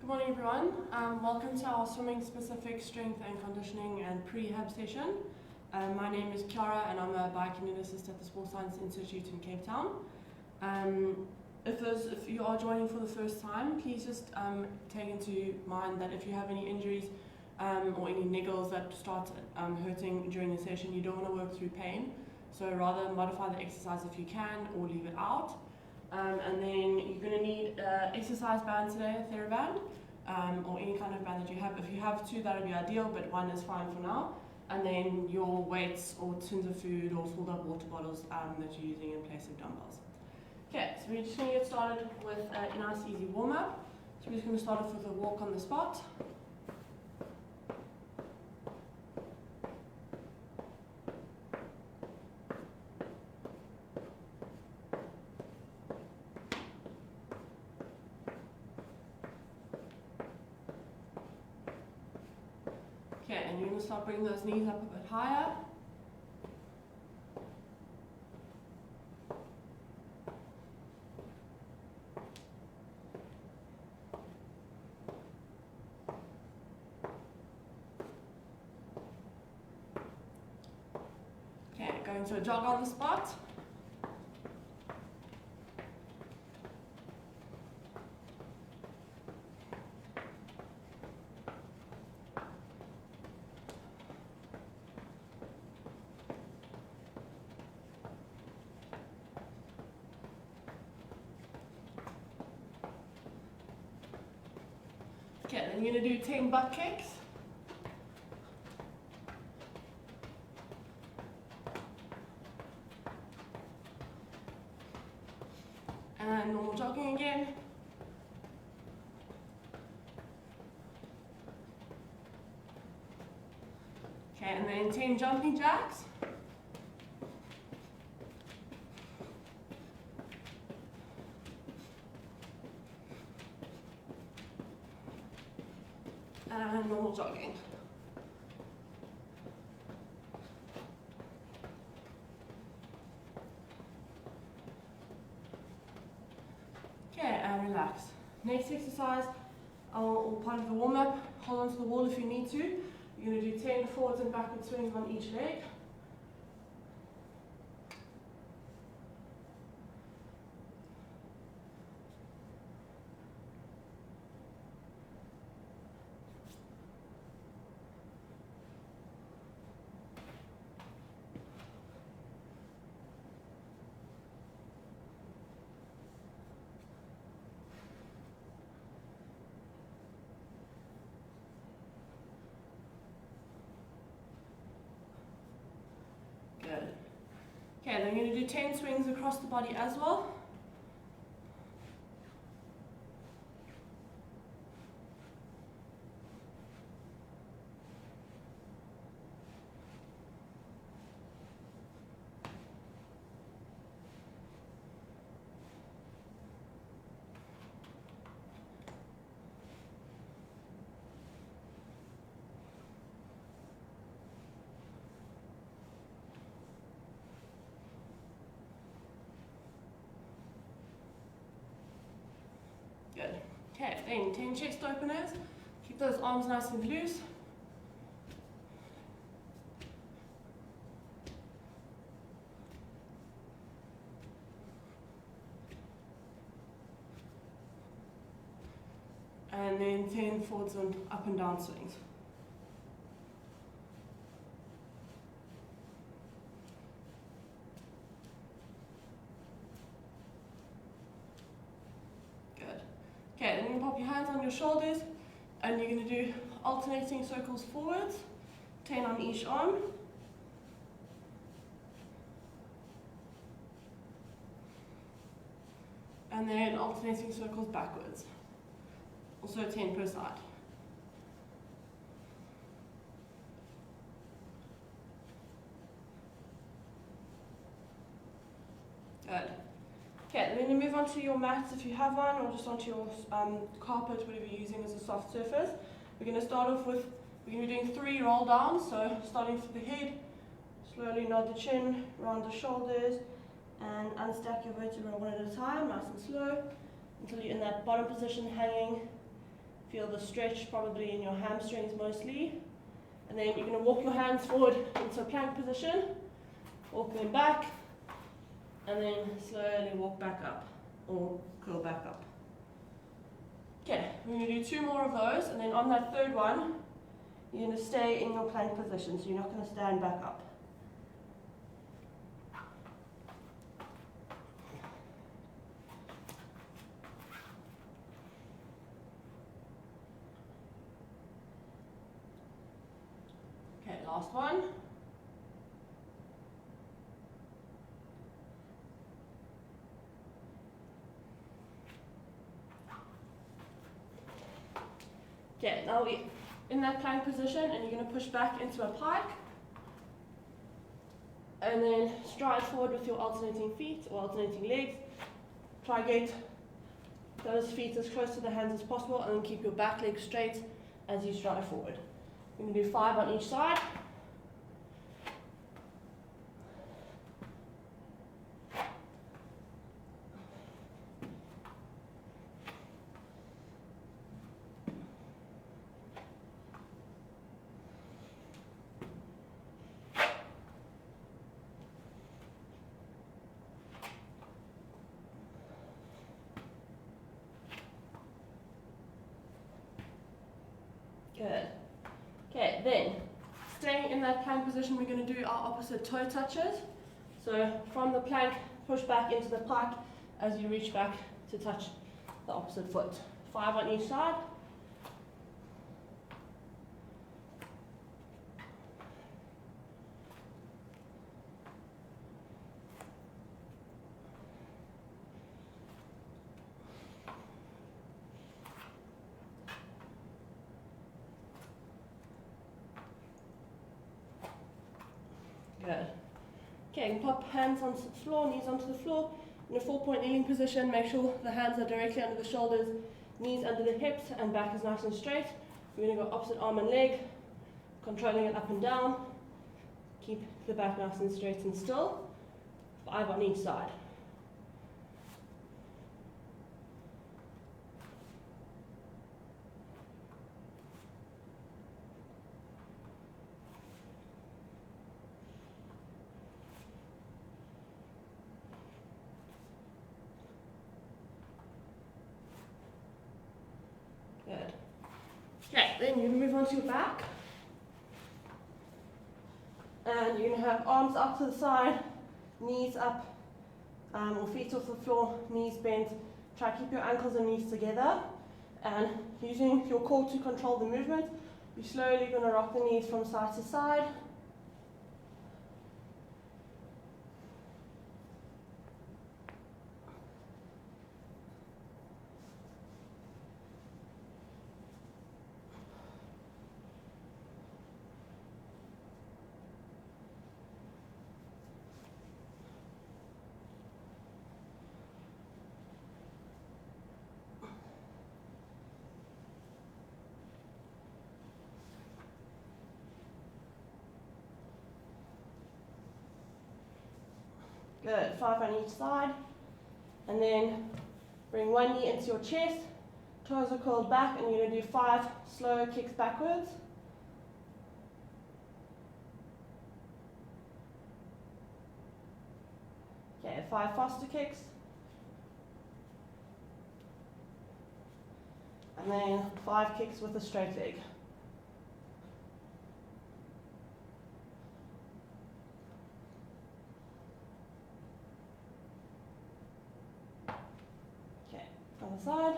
morning everyone, welcome to our swimming specific strength and conditioning and prehab session. My name is Ciara and I'm a biokineticist at the Sports Science Institute in Cape Town. If you are joining for the first time, please just take into mind that if you have any injuries or any niggles that start hurting during the session, you don't want to work through pain. So rather modify the exercise if you can or leave it out. And then you're going to need an exercise band today, a TheraBand, or any kind of band that you have. If you have two, that would be ideal, but one is fine for now. And then your weights or tins of food or filled up water bottles that you're using in place of dumbbells. Okay, so we're just going to get started with a nice easy warm-up. So we're just going to start off with a walk on the spot. Okay, and you're going to start bringing those knees up a bit higher. Okay, going to a jog on the spot. Okay, then you're going to do 10 butt kicks. And normal jogging again. Okay, and then 10 jumping jacks. And normal jogging. Okay, and relax. Next exercise, or part of the warm-up, hold on to the wall if you need to. You're going to do 10 forwards and backward swings on each leg. Good. Okay, then you're going to do 10 swings across the body as well. Good. Okay, then 10 chest openers. Keep those arms nice and loose. And then 10 forwards and up and down swings. Okay, then you're going to pop your hands on your shoulders and you're going to do alternating circles forwards, 10 on each arm. And then alternating circles backwards, also 10 per side. Good. Okay, then you move on to your mats if you have one, or just onto your carpet, whatever you're using as a soft surface. We're going to start off with, we're going to be doing 3 roll downs, so starting with the head, slowly nod the chin, round the shoulders, and unstack your vertebrae one at a time, nice and slow, until you're in that bottom position hanging Feel the stretch probably in your hamstrings mostly. And then you're going to walk your hands forward into a plank position, walk them back, and then slowly walk back up, or curl back up. Okay, we're going to do 2 more of those, and then on that third one, you're going to stay in your plank position, so you're not going to stand back up. Okay, last one. Okay, now we're in that plank position, and you're going to push back into a pike. And then stride forward with your alternating feet or alternating legs. Try get those feet as close to the hands as possible, and then keep your back leg straight as you stride forward. We're going to do 5 on each side. Good. Okay, then staying in that plank position, we're going to do our opposite toe touches. So from the plank, push back into the pike as you reach back to touch the opposite foot. 5 on each side. Good. Okay, pop hands onto the floor, knees onto the floor. In a 4-point kneeling position, make sure the hands are directly under the shoulders, knees under the hips, and back is nice and straight. We're going to go opposite arm and leg, controlling it up and down. Keep the back nice and straight and still. 5 on each side. Good. Okay, then you move on to your back. And you're going to have arms up to the side, knees up, or feet off the floor, knees bent. Try to keep your ankles and knees together. And using your core to control the movement, you're slowly going to rock the knees from side to side. Good, 5 on each side. And then bring one knee into your chest, toes are curled back, and you're going to do 5 slow kicks backwards. Okay, 5 faster kicks. And then 5 kicks with a straight leg. Other side.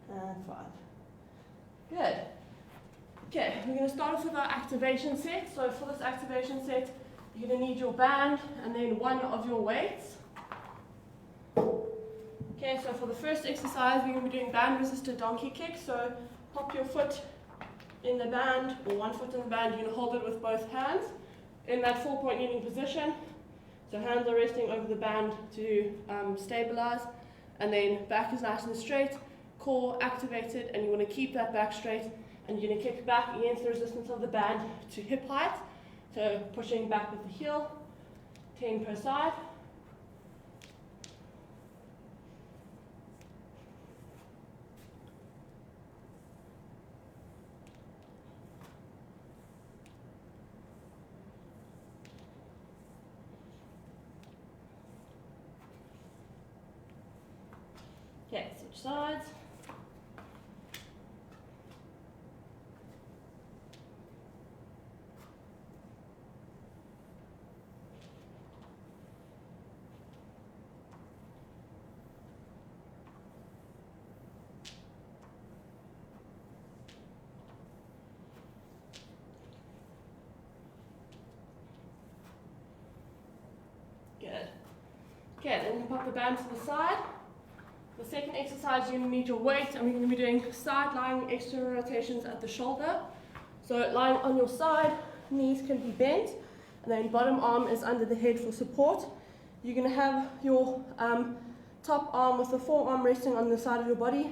And 5. Good. Okay, we're going to start off with our activation set. So for this activation set, you're going to need your band and then one of your weights. Okay, so for the first exercise, we're going to be doing band resisted donkey kicks. So pop your foot in the band, or one foot in the band. You're going to hold it with both hands in that 4-point kneeling position. So hands are resting over the band to stabilize, and then back is nice and straight, core activated, and you want to keep that back straight, and you're going to kick back against the resistance of the band to hip height, so pushing back with the heel, 10 per side. Okay, switch sides. Good. Okay, then you can pop the band to the side. The second exercise, you're going to need your weight, and we're going to be doing side lying external rotations at the shoulder. So lying on your side, knees can be bent, and then bottom arm is under the head for support. You're going to have your top arm with the forearm resting on the side of your body.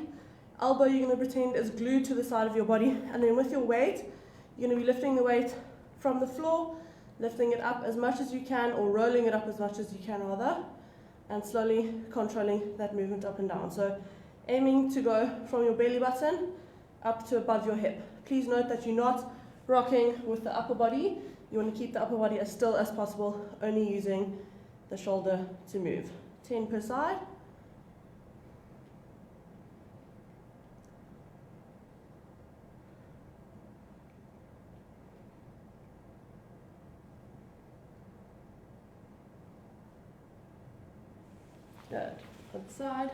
Elbow you're going to pretend is glued to the side of your body, and then with your weight, you're going to be lifting the weight from the floor, lifting it up as much as you can, or rolling it up as much as you can rather, and slowly controlling that movement up and down. So aiming to go from your belly button up to above your hip. Please note that you're not rocking with the upper body. You want to keep the upper body as still as possible, only using the shoulder to move. 10 per side. Good. Other side.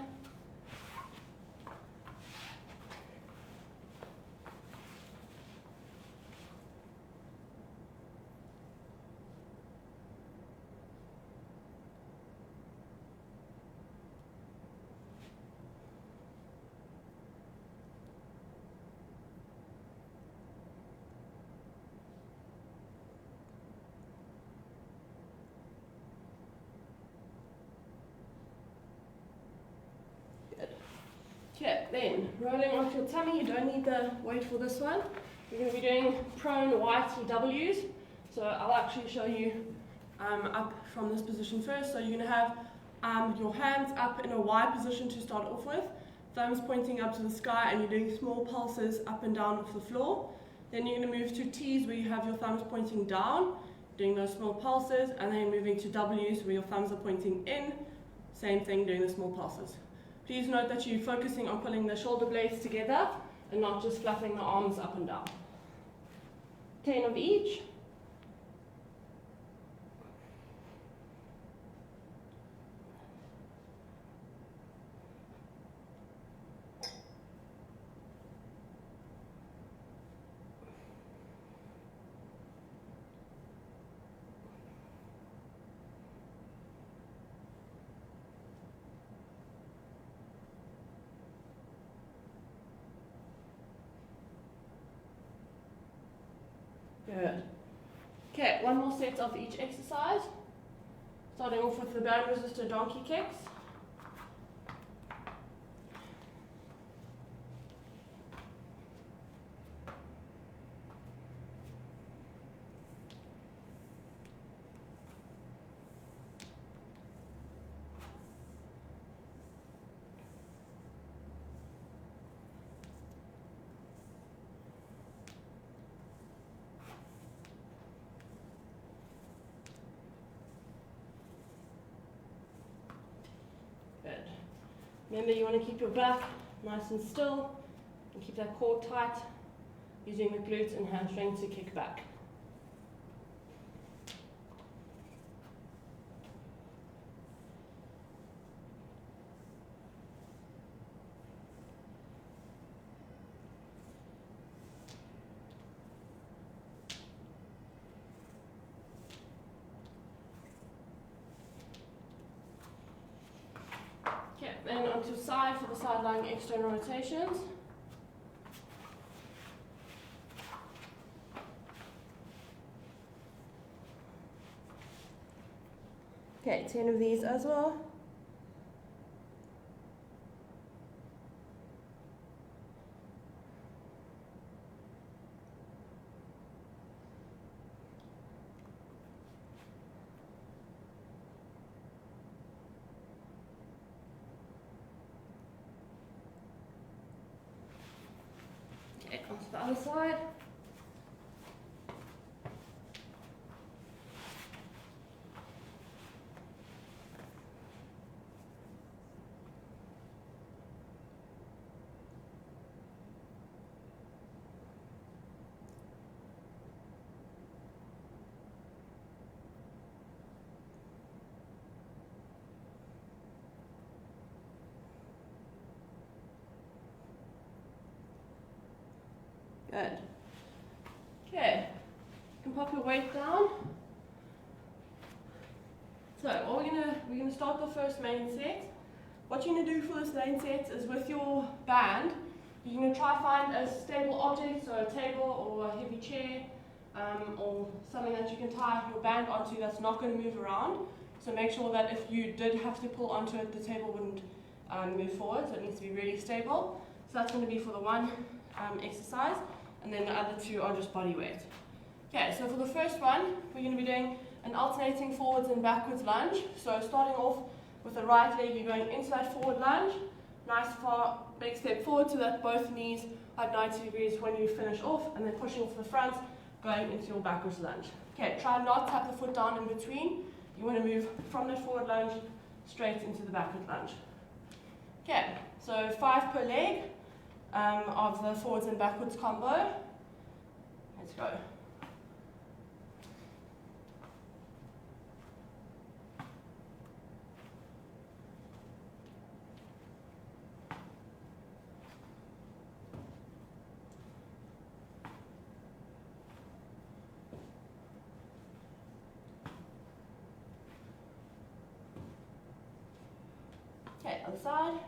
Okay, then rolling onto your tummy. You don't need the weight for this one. We're going to be doing prone YTWs. So I'll actually show you up from this position first. So you're going to have your hands up in a Y position to start off with, thumbs pointing up to the sky, and you're doing small pulses up and down off the floor. Then you're going to move to T's where you have your thumbs pointing down, doing those small pulses, and then moving to W's where your thumbs are pointing in, same thing, doing the small pulses. Please note that you're focusing on pulling the shoulder blades together and not just flapping the arms up and down. 10 of each. Good. Okay, one more set of each exercise. Starting off with the band resistor donkey kicks. Good. Remember, you want to keep your back nice and still and keep that core tight, using the glutes and hamstrings to kick back. Okay, then onto side for the side lying external rotations. Okay, 10 of these as well. Okay, onto the other side. Good. Okay, you can pop your weight down. So we're gonna start the first main set. What you're gonna do for this main set is with your band, you're gonna try find a stable object, so a table or a heavy chair, or something that you can tie your band onto that's not going to move around. So make sure that if you did have to pull onto it, the table wouldn't move forward. So it needs to be really stable. So that's going to be for the one exercise. And then the other two are just body weight. Okay, so for the first one, we're going to be doing an alternating forwards and backwards lunge. So starting off with the right leg, you're going into that forward lunge. Nice far, big step forward so that both knees are at 90 degrees when you finish off, and then pushing off the front, going into your backwards lunge. Okay, try not to tap the foot down in between. You want to move from the forward lunge straight into the backward lunge. Okay, so 5 per leg. Of the forwards and backwards combo. Let's go. Okay, other side.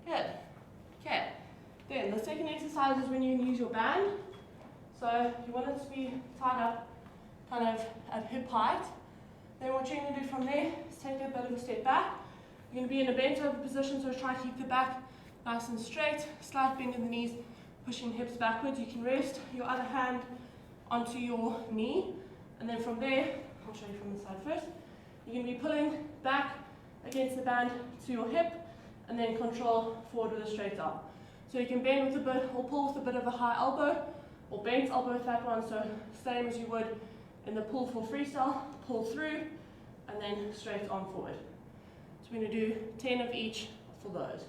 Good. Okay. Then the second exercise is when you use your band. So you want it to be tied up kind of at hip height. Then what you're going to do from there is take a bit of a step back. You're going to be in a bent over position, so try to keep the back nice and straight. Slight bend in the knees, pushing hips backwards. You can rest your other hand onto your knee. And then from there, I'll show you from the side first. You're going to be pulling back against the band to your hip, and then control forward with a straight arm. So you can bend with a bit, or pull with a bit of a high elbow, or bent elbow with that one, so same as you would in the pull for freestyle, pull through, and then straight arm forward. So we're going to do 10 of each for those.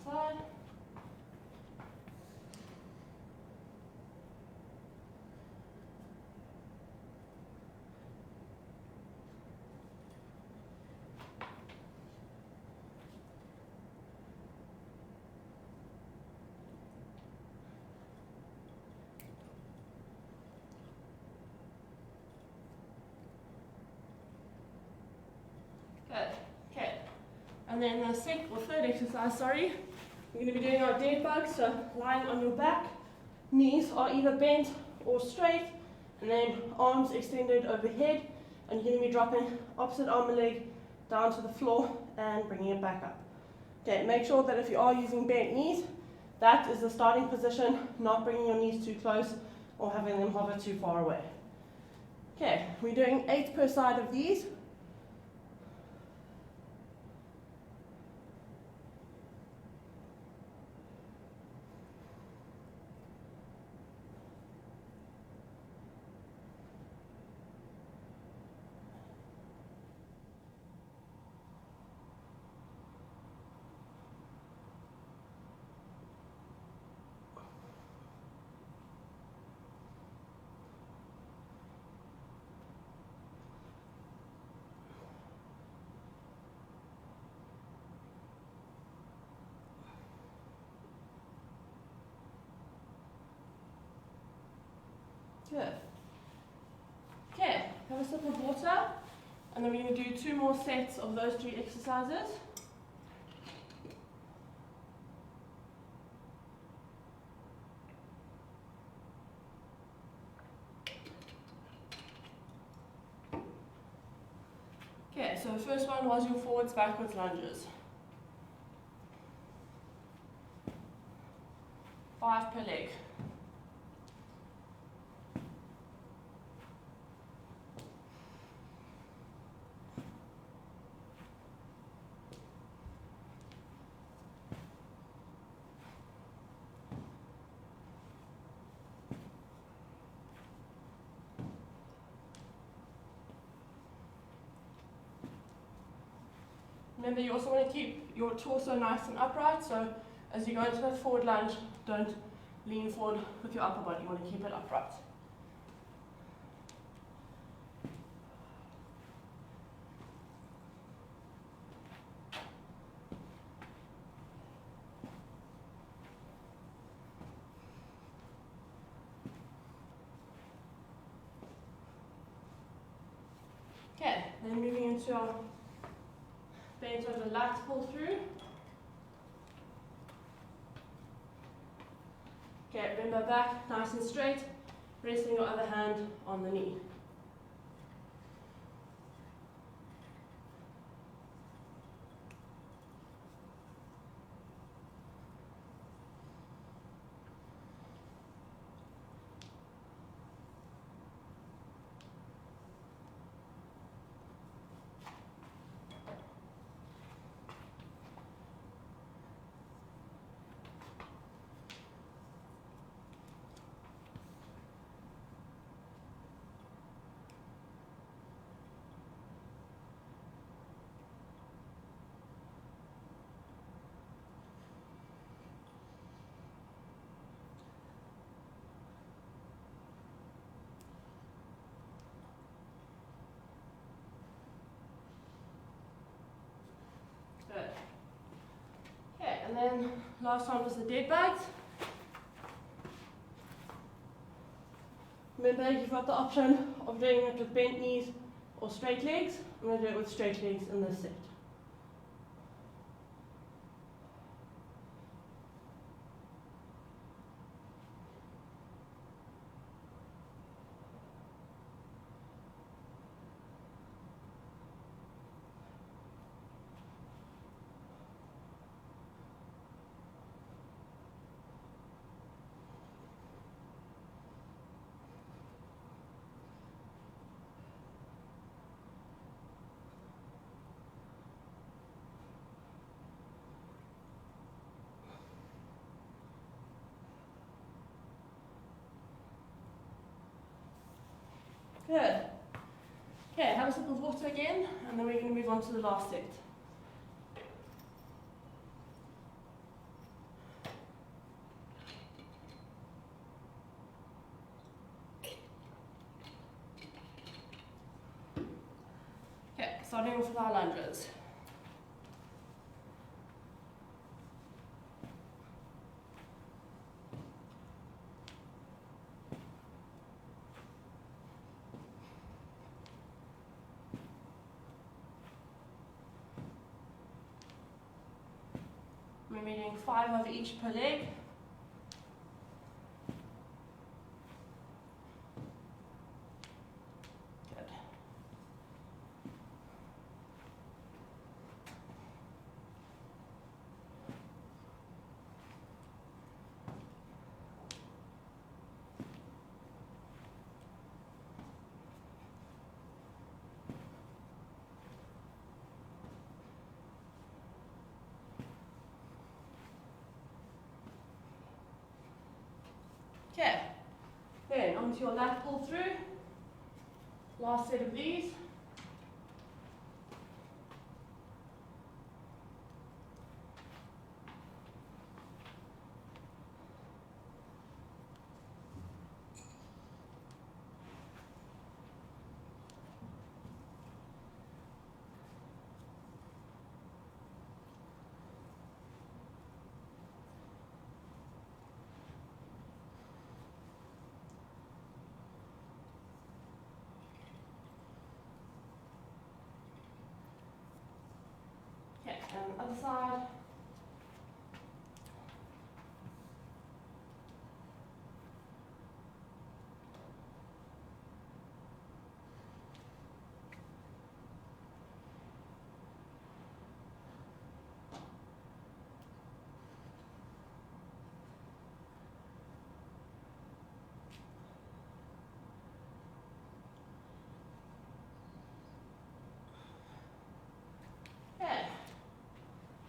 Side. Good. Okay. And then the third exercise, we're going to be doing our dead bug, so lying on your back, knees are either bent or straight, and then arms extended overhead, and you're going to be dropping opposite arm and leg down to the floor and bringing it back up. Okay, make sure that if you are using bent knees, that is the starting position, not bringing your knees too close or having them hover too far away. Okay, we're doing 8 per side of these. Good. Okay, have a sip of water, and then we're going to do 2 more sets of those 3 exercises. Okay, so the first one was your forwards, backwards lunges. 5 per leg. Remember, you also want to keep your torso nice and upright, so as you go into that forward lunge, don't lean forward with your upper body, you want to keep it upright. Okay, then moving into our bent over lat pull through. Okay, remember back nice and straight, resting your other hand on the knee. Good. Okay, and then last one was the dead bugs. Remember, you've got the option of doing it with bent knees or straight legs. I'm going to do it with straight legs in this set. Good. Okay, have a sip of water again, and then we're going to move on to the last set. Okay, starting off with our lunges. We're doing 5 of each per leg. Good. Okay, then onto your lat pull through. Last set of these. other side.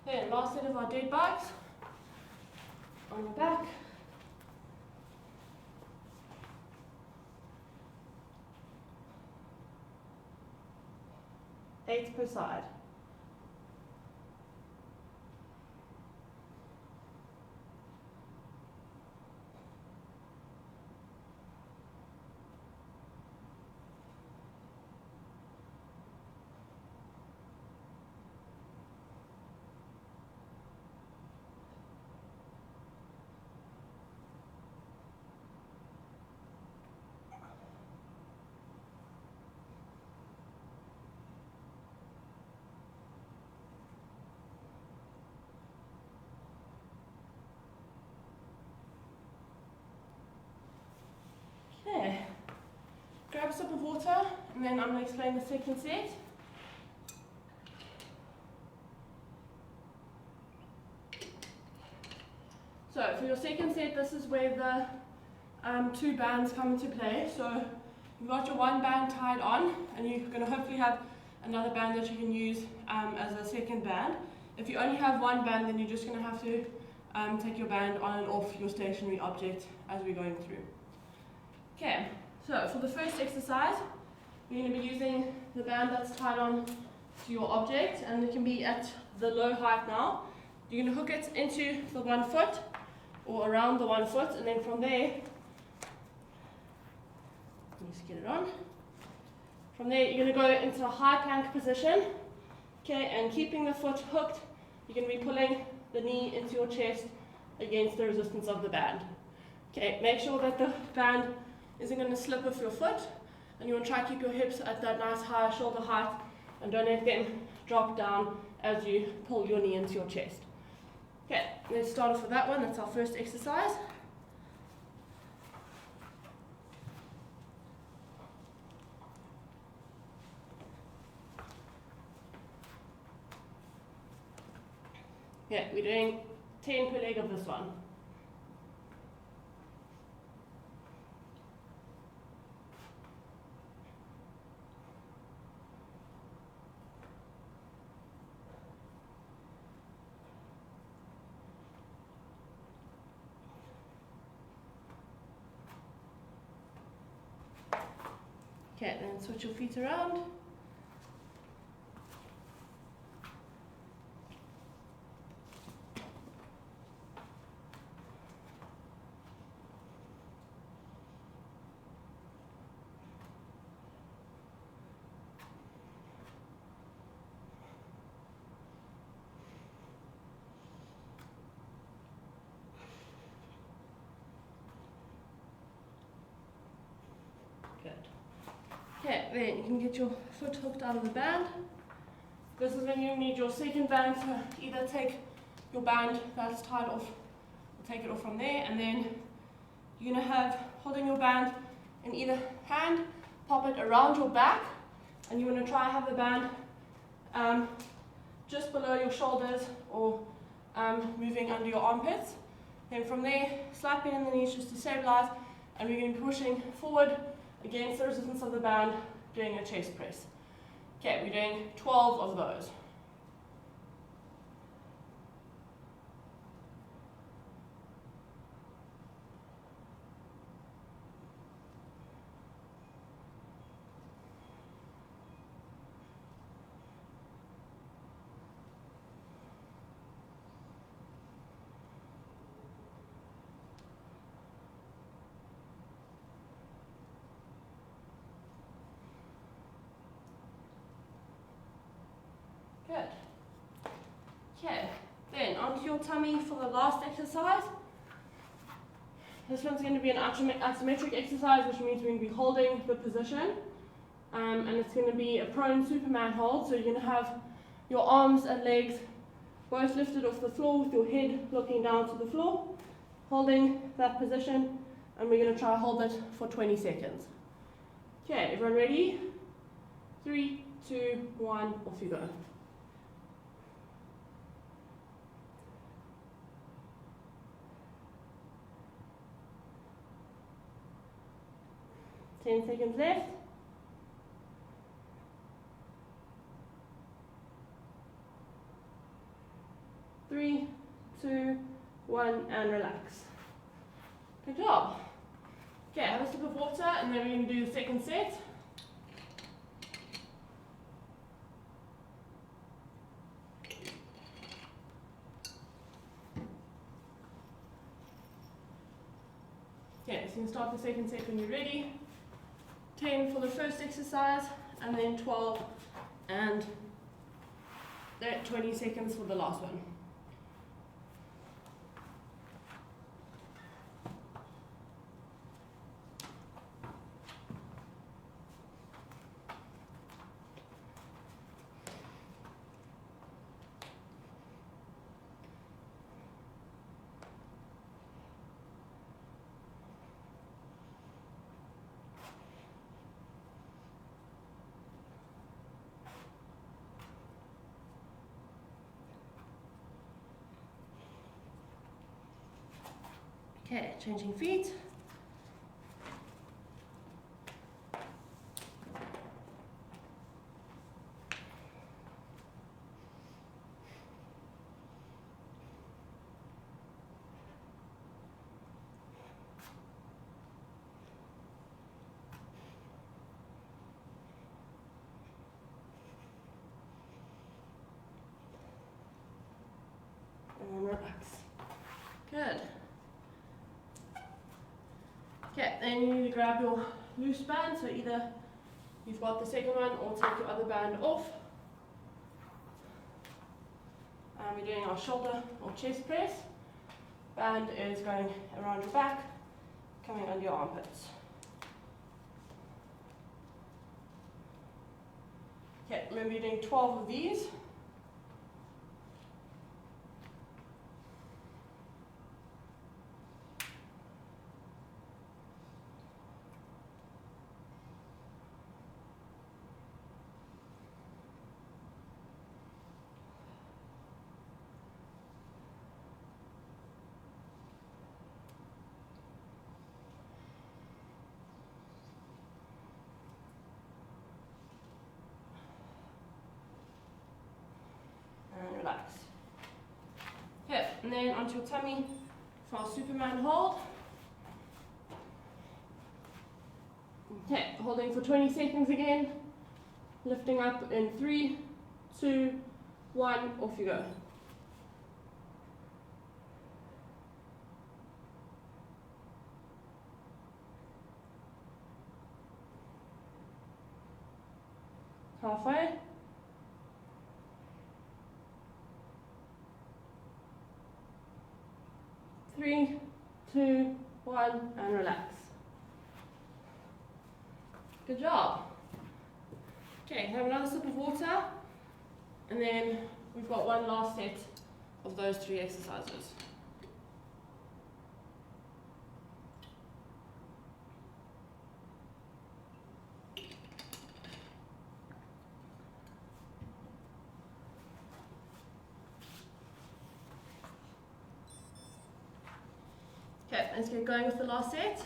Then last set of our dead bugs on your back. Eight per side. Okay, grab a sip of water and then I'm going to explain the second set. So for your second set, this is where the two bands come into play. So you've got your one band tied on and you're going to hopefully have another band that you can use as a second band. If you only have one band, then you're just going to have to take your band on and off your stationary object as we're going through. Okay, so for the first exercise, we're going to be using the band that's tied on to your object, and it can be at the low height now. You're going to hook it into the 1 foot or around the 1 foot, and then from there, just get it on. From there, you're going to go into a high plank position, okay, and keeping the foot hooked, you're going to be pulling the knee into your chest against the resistance of the band. Okay, make sure that the band isn't going to slip off your foot, and you want to try to keep your hips at that nice high shoulder height and don't let them drop down as you pull your knee into your chest. Okay, let's start off with that one. That's our first exercise. Yeah, we're doing 10 per leg of this one. Okay, then switch your feet around. Good. Okay, then you can get your foot hooked out of the band. This is when you need your second band to either take your band that's tied off, or take it off from there, and then you're going to have, holding your band in either hand, pop it around your back, and you want to try and have the band just below your shoulders or moving under your armpits. Then from there, slap in the knees just to stabilize, and we're going to be pushing forward against the resistance of the band, doing a chest press. Okay, we're doing 12 of those. Good. Okay, then onto your tummy for the last exercise. This one's going to be an isometric exercise, which means we're going to be holding the position. And it's going to be a prone Superman hold, so you're going to have your arms and legs both lifted off the floor with your head looking down to the floor, holding that position, and we're going to try to hold it for 20 seconds. Okay, everyone ready? 3, 2, 1, off you go. Ten seconds left. 3, 2, 1, and relax. Good job. Okay, have a sip of water, and then we're going to do the second set. Okay, so you can start the second set when you're ready. 10 for the first exercise, and then 12 and 20 seconds for the last one. Okay, changing feet. And relax. Good. Okay, then you need to grab your loose band, so either you've got the second one or take your other band off. And we're doing our shoulder or chest press. Band is going around your back, coming under your armpits. Okay, remember you're doing 12 of these. And relax. Okay, and then onto your tummy for our Superman hold. Okay, holding for 20 seconds again. Lifting up in 3, 2, 1, off you go. Halfway. 3, 2, 1, and relax. Good job. Okay, have another sip of water, and then we've got one last set of those 3 exercises. Okay, let's get going with the last set.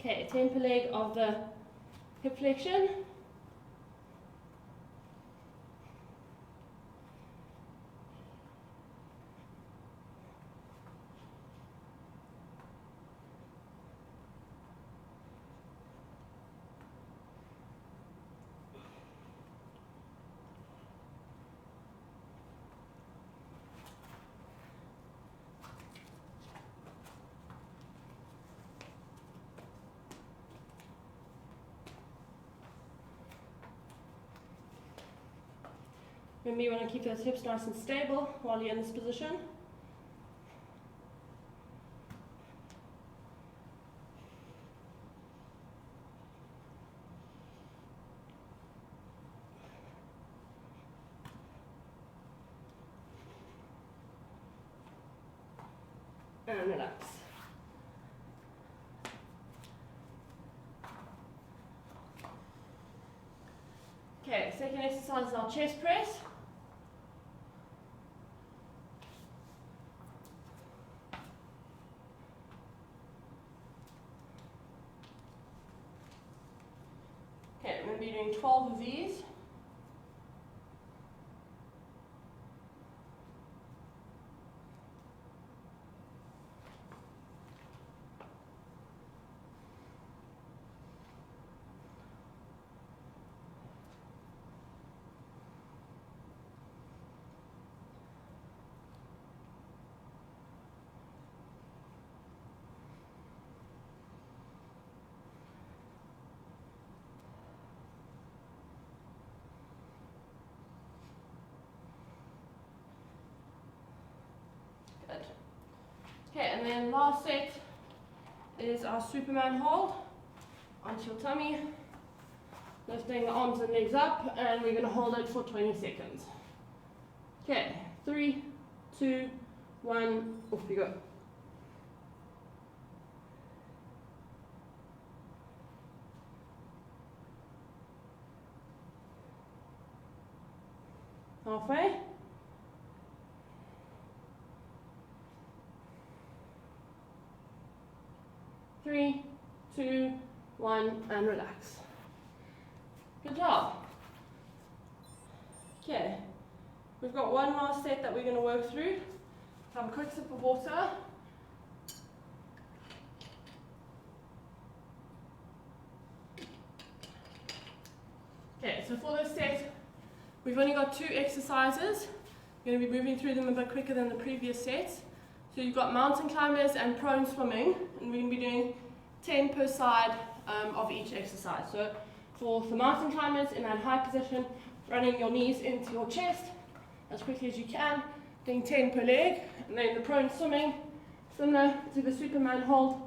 Okay, temper leg of the hip flexion. Remember, you want to keep those hips nice and stable while you're in this position. and relax. Okay, second exercise is our chest press. Okay, we're going to be doing 12 of these. Good. Okay, and then last set is our Superman hold onto your tummy, lifting the arms and legs up, and we're going to hold it for 20 seconds. Okay, 3, 2, 1, off you go. Halfway. 3, 2, 1, and relax. Good job. Okay, we've got one last set that we're going to work through. Have a quick sip of water. Okay, so for this set, we've only got 2 exercises. We're going to be moving through them a bit quicker than the previous sets. So you've got mountain climbers and prone swimming, and we're going to be doing 10 per side of each exercise. So for the mountain climbers, in that high position, running your knees into your chest as quickly as you can, doing 10 per leg. And then the prone swimming, similar to the Superman hold,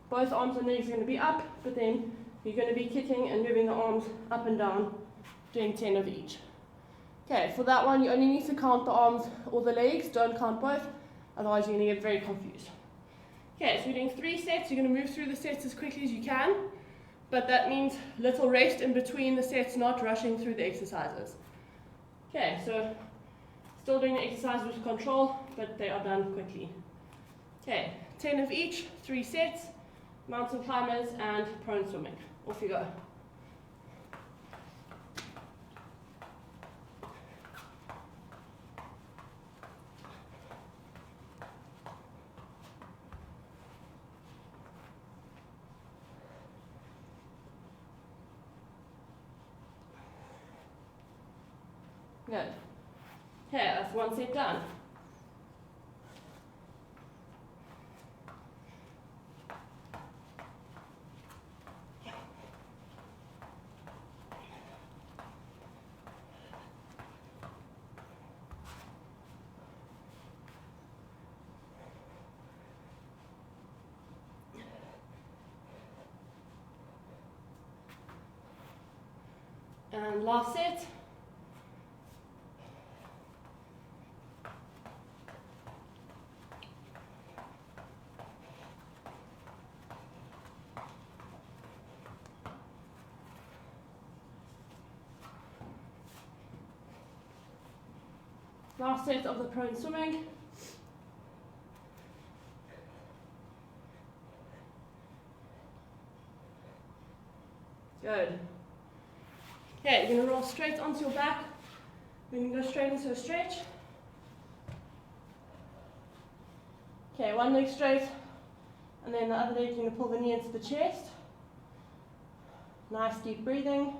both arms and legs are going to be up, but then you're going to be kicking and moving the arms up and down, doing 10 of each. Okay, for that one, you only need to count the arms or the legs, don't count both, otherwise you're going to get very confused. Okay, so we're doing 3 sets. You're going to move through the sets as quickly as you can, but that means little rest in between the sets, not rushing through the exercises. Okay, so still doing the exercise with control, but they are done quickly. Okay, 10 of each, 3 sets, mountain climbers and prone swimming. Off you go. Good. Okay, that's one set done. And last set. Last set of the prone swimming. Good. Okay, you're going to roll straight onto your back. We're going to go straight into a stretch. Okay, one leg straight, and then the other leg you're going to pull the knee into the chest. Nice deep breathing.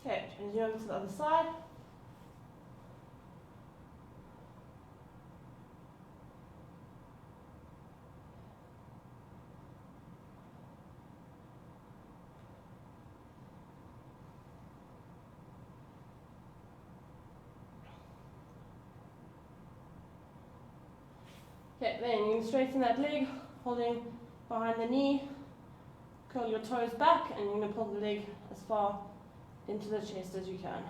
Okay, changing over to the other side. Okay, then you can straighten that leg, holding behind the knee, curl your toes back, and you're going to pull the leg as far into the chest as you can.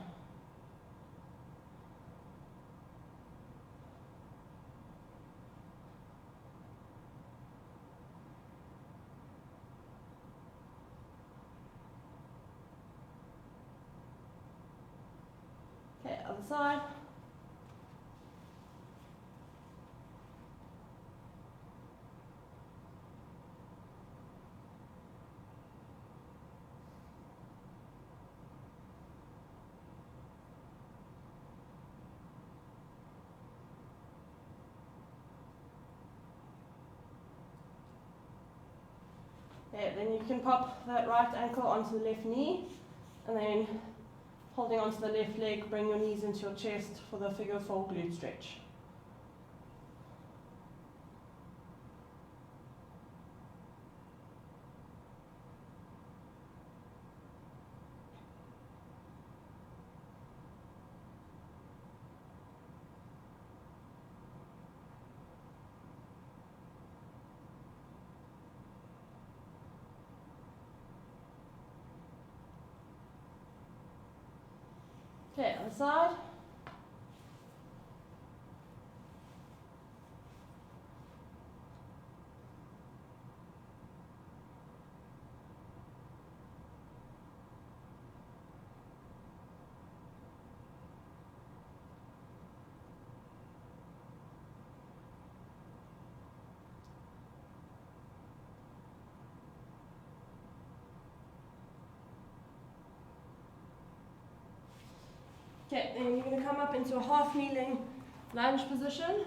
Okay, other side. Okay, then you can pop that right ankle onto the left knee, and then holding onto the left leg, bring your knees into your chest for the figure 4 glute stretch. Okay, other side. Okay, then you're going to come up into a half kneeling lunge position.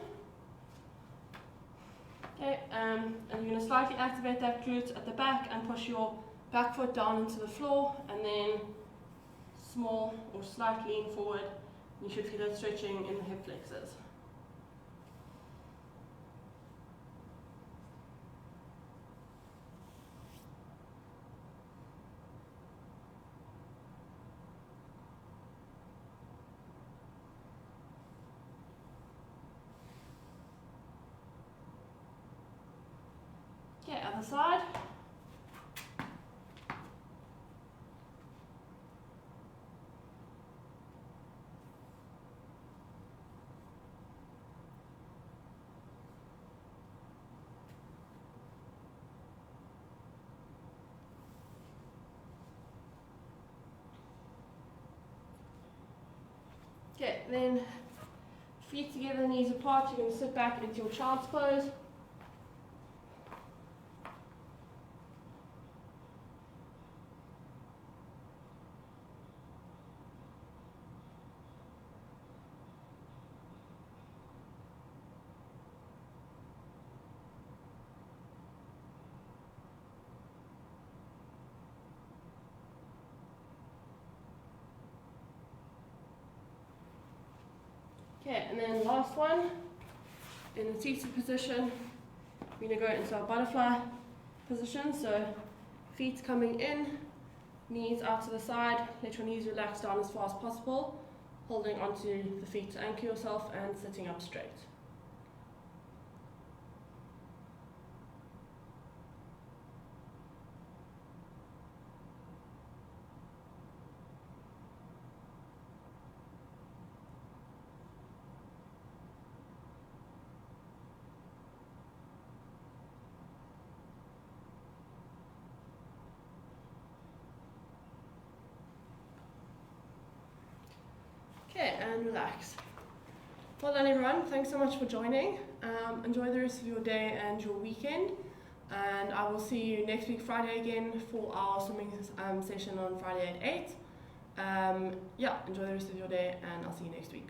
Okay, and you're going to slightly activate that glute at the back and push your back foot down into the floor, and then small or slight lean forward. You should feel it stretching in the hip flexors. Okay, other side. Okay, then feet together, knees apart. You're going to sit back into your child's pose. Okay, and then last one, in the seated position, we're going to go into our butterfly position. So feet coming in, knees out to the side, let your knees relax down as far as possible, holding onto the feet to anchor yourself and sitting up straight. Okay, and relax. Well done everyone, thanks so much for joining. Enjoy the rest of your day and your weekend, and I will see you next week Friday again for our swimming session on Friday at 8. Yeah, enjoy the rest of your day and I'll see you next week.